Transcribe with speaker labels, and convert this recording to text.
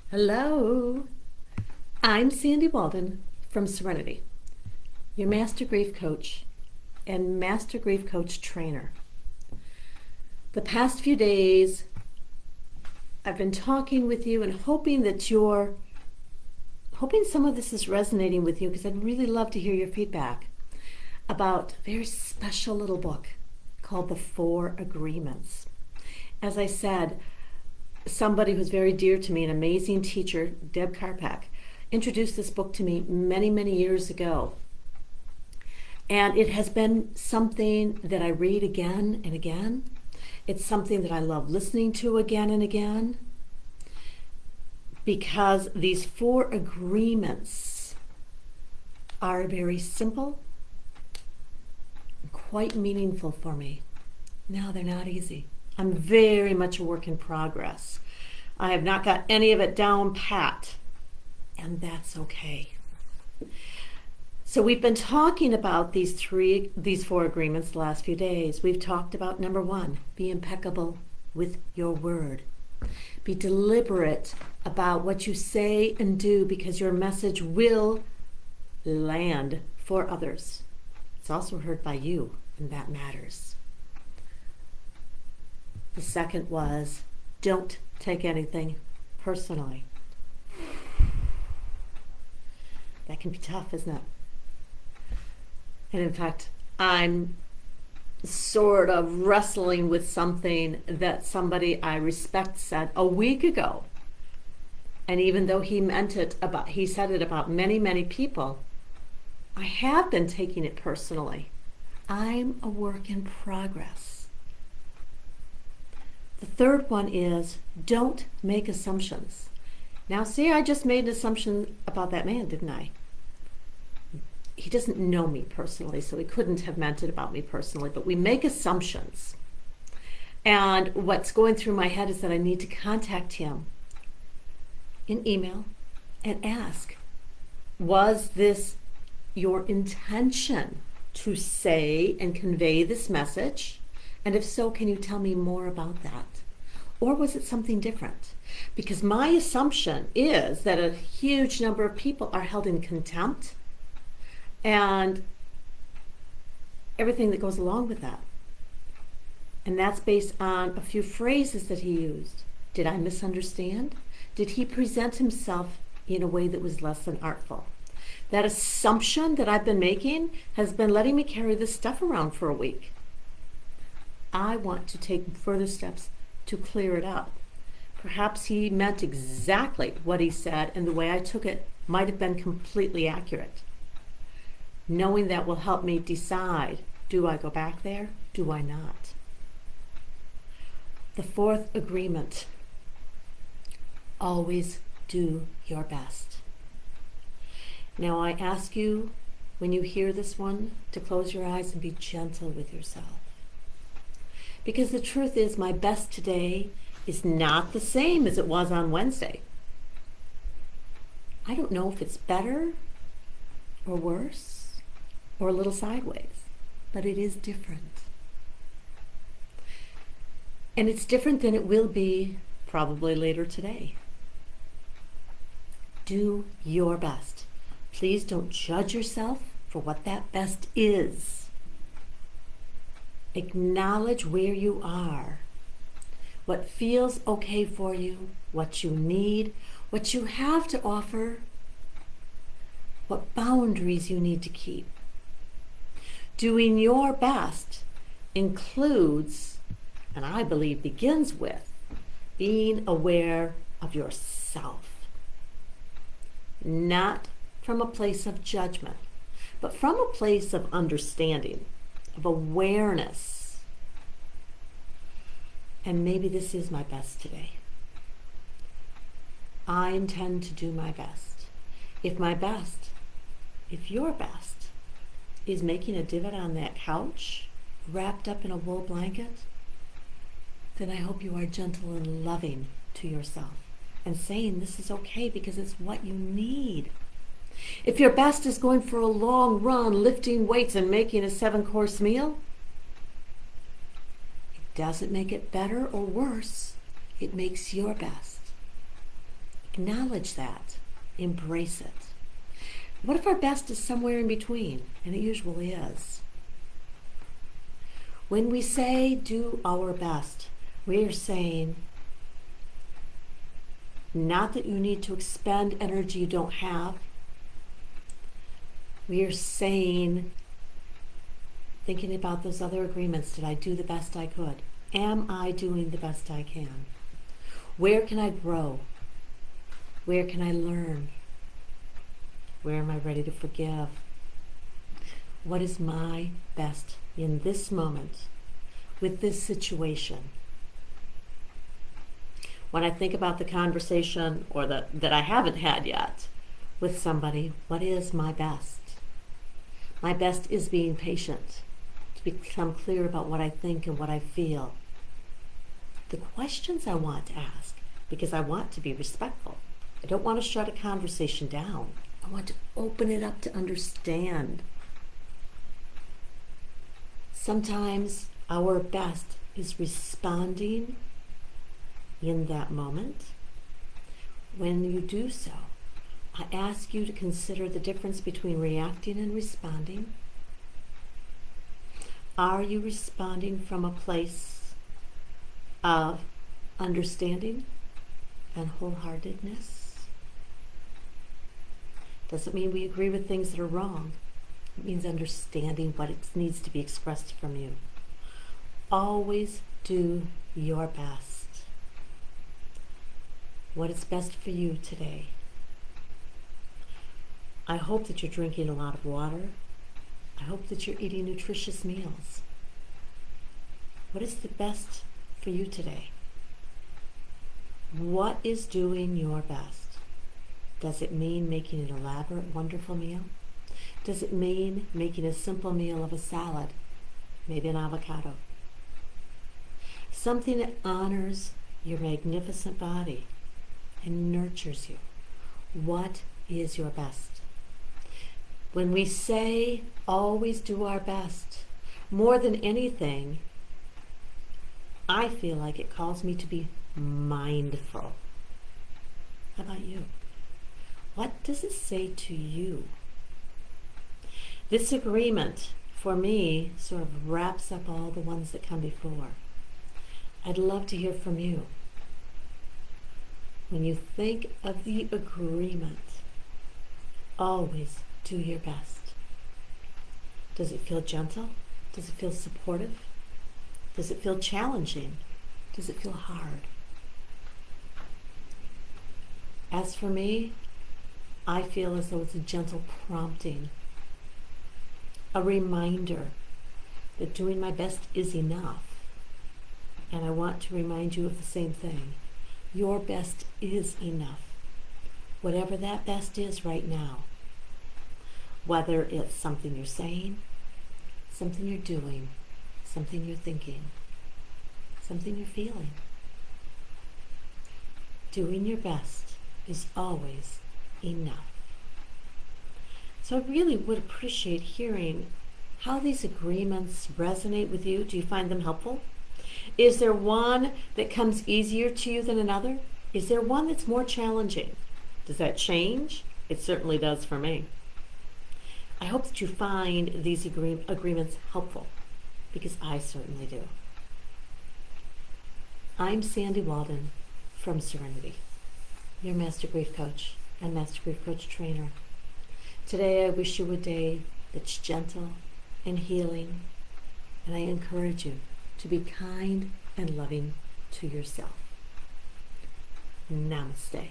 Speaker 1: Hello, I'm Sandy Walden from Serenity, your Master Grief Coach and Master Grief Coach trainer. The past few days, I've been talking with you and hoping some of this is resonating with you because I'd really love to hear your feedback about a very special little book called The Four Agreements. As I said, somebody who's very dear to me, an amazing teacher, Deb Karpak, introduced this book to me many, many years ago. And it has been something that I read again and again. It's something that I love listening to again and again because these four agreements are very simple, quite meaningful for me. Now, they're not easy. I'm very much a work in progress. I have not got any of it down pat, and that's okay. So we've been talking about these four agreements the last few days. We've talked about number one, be impeccable with your word. Be deliberate about what you say and do because your message will land for others. It's also heard by you, and that matters. The second was, don't take anything personally. That can be tough, isn't it? And in fact, I'm sort of wrestling with something that somebody I respect said a week ago. And even though he said it about many, many people, I have been taking it personally. I'm a work in progress. The third one is, don't make assumptions. Now, see, I just made an assumption about that man, didn't I? He doesn't know me personally, so he couldn't have meant it about me personally, but we make assumptions. And what's going through my head is that I need to contact him in email and ask, was this your intention to say and convey this message? And if so, can you tell me more about that? Or was it something different? Because my assumption is that a huge number of people are held in contempt and everything that goes along with that. And that's based on a few phrases that he used. Did I misunderstand? Did he present himself in a way that was less than artful? That assumption that I've been making has been letting me carry this stuff around for a week. I want to take further steps to clear it up. Perhaps he meant exactly what he said, and the way I took it might have been completely accurate. Knowing that will help me decide, do I go back there? Do I not? The fourth agreement, always do your best. Now I ask you, when you hear this one, to close your eyes and be gentle with yourself. Because the truth is, my best today is not the same as it was on Wednesday. I don't know if it's better or worse or a little sideways, but it is different. And it's different than it will be probably later today. Do your best. Please don't judge yourself for what that best is. Acknowledge where you are, what feels okay for you, what you need, what you have to offer, what boundaries you need to keep. Doing your best includes, and I believe begins with, being aware of yourself. Not from a place of judgment, but from a place of understanding, of awareness. And maybe this is my best today. I intend to do my best. If your best is making a divot on that couch, wrapped up in a wool blanket, then I hope you are gentle and loving to yourself and saying this is okay because it's what you need. If your best is going for a long run, lifting weights and making a 7-course meal, it doesn't make it better or worse. It makes your best. Acknowledge that. Embrace it. What if our best is somewhere in between? And it usually is. When we say do our best, we are saying not that you need to expend energy you don't have. We are saying, thinking about those other agreements, did I do the best I could? Am I doing the best I can? Where can I grow? Where can I learn? Where am I ready to forgive? What is my best in this moment with this situation? When I think about the conversation or that I haven't had yet with somebody, what is my best? My best is being patient, to become clear about what I think and what I feel. The questions I want to ask, because I want to be respectful. I don't want to shut a conversation down. I want to open it up to understand. Sometimes our best is responding in that moment. When you do so, I ask you to consider the difference between reacting and responding. Are you responding from a place of understanding and wholeheartedness? Doesn't mean we agree with things that are wrong. It means understanding what needs to be expressed from you. Always do your best. What is best for you today? I hope that you're drinking a lot of water. I hope that you're eating nutritious meals. What is the best for you today? What is doing your best? Does it mean making an elaborate, wonderful meal? Does it mean making a simple meal of a salad, maybe an avocado? Something that honors your magnificent body and nurtures you. What is your best? When we say always do our best, more than anything, I feel like it calls me to be mindful. How about you? What does it say to you? This agreement, for me, sort of wraps up all the ones that come before. I'd love to hear from you. When you think of the agreement, always do your best. Does it feel gentle? Does it feel supportive? Does it feel challenging? Does it feel hard? As for me, I feel as though it's a gentle prompting, a reminder that doing my best is enough. And I want to remind you of the same thing. Your best is enough. Whatever that best is right now. Whether it's something you're saying, something you're doing, something you're thinking, something you're feeling. Doing your best is always enough. So I really would appreciate hearing how these agreements resonate with you. Do you find them helpful? Is there one that comes easier to you than another? Is there one that's more challenging? Does that change? It certainly does for me. I hope that you find these agreements helpful, because I certainly do. I'm Sandy Walden from Serenity, your Master Grief Coach and Master Grief Coach Trainer. Today I wish you a day that's gentle and healing, and I encourage you to be kind and loving to yourself. Namaste.